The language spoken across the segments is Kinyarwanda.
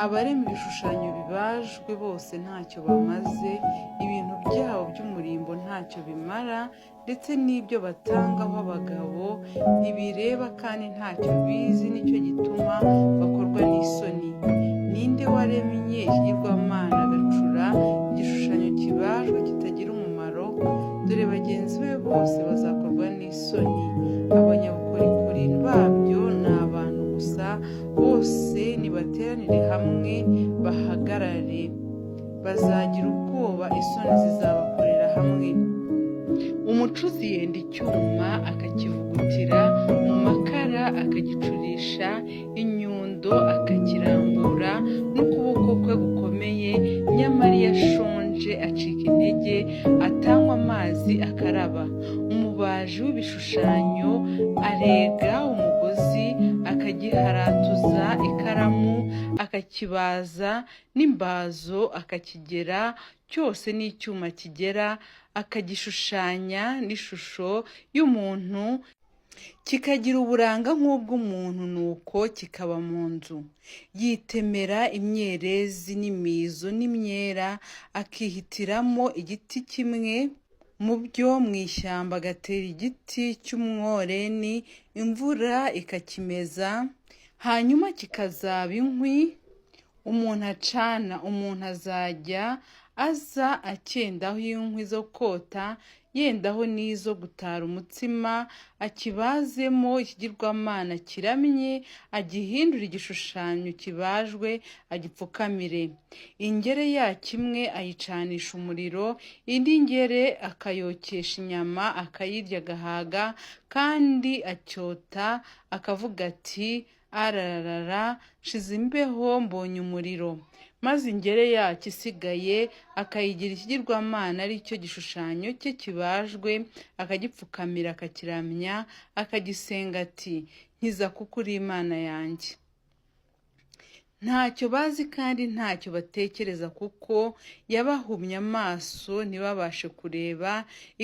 Abarema ibishushanyo bibajwe bose ntacyo bamaze, ibintu byabo by'umurimbo ntacyo bimara, ndetse n'ibyo batangaho abagabo ntibireba kandi ntacyo bizi, nicyo gituma bakorwa n'isoni. Ninde waremye ikigirwamana agacura igishushanyo kibajwe kitagira umumaro? Dore bagenzi be bose bazakorwa n'isoni, abanyabukorikori babyo ni abantu gusa. Bose nibateranire hamwe bahagarare, bazagira ubwoba, isoni zizabakorera hamwe. Umucuzi yenda icyuma akakivugutira mu makara, akagicurisha inyundo, akakirambura n'ukuboko kwe gukomeye, nyamara iyo ashonje acika intege, atanywa amazi akaraba. Umubaji w'ibishushanyo arega umugozi, akagiharatuza ikaramu, akakibaza n'imbazo, akakigera cyose n'icyuma kigera, akagishushanya n'ishusho y'umuntu, kikagira uburanga nk'ubw'umuntu, nuko kikaba mu nzu. Yitemera imyerezi n'imizo n'imyera, akihitiramo igiti kimwe mu byo mu ishyamba, agatera igiti cy'umworeni, imvura ikakimeza, hanyuma kikazaba inkwi umuntu acana. Umuntu azajya aza akendaho inkwi zo kota, yendaho n'izo gutara umutsima, akibazemo ikigirwamana kiramye, agihindura igishushanyo kibajwe, agipfukamire. Ingere yacyo imwe ayicanisha umuriro, indi ngere akayokesha inyama, akayirya agahaga, kandi acyota akavuga ati, ararara, nshize imbeho, mbonye umuriro. Maze ingere yacyo isigaye akayigira ikigirwamana, ari cyo gishushanyo cye kibajwe, akagipfukamira, akakiramya, akagisenga ati, nkiza kuko uri Imana yanjye. Ntacyo bazi kandi ntacyo batekereza, kuko yabahumye amaso ntibabashe kureba,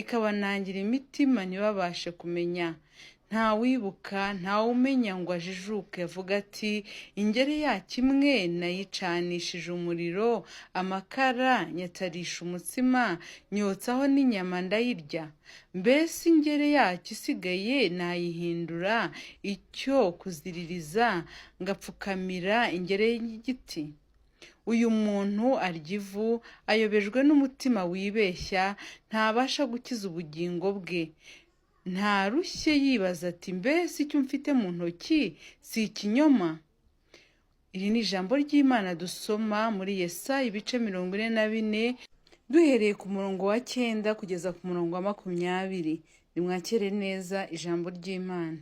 ikabanangira imitima ntibabashe kumenya. Ntawibuka, ntawumenya ngo ajijuke avuga ati, ingere yacyo imwe nayicanishije umuriro, amakara nyatarisha umutsima, nyotsaho n'inyama ndayirya. Mbese ingere yacyo isigaye nayihindura icyo kuziririza, ngapfukamira ingere y'igiti? Uyu muntu arya ivu, ayobejwe n'umutima wibeshya, ntabasha gukiza ubugingo bwe. Ntarushye yibaza ati, mbese icyo mfite mu ntoki si ikinyoma? Iri ni ijambo ry'Imana dusoma muri Yesaya ibice 44, duhereye ku murongo wa 9 kugeza ku murongo wa 20. Nimwakire neza ijambo ry'Imana.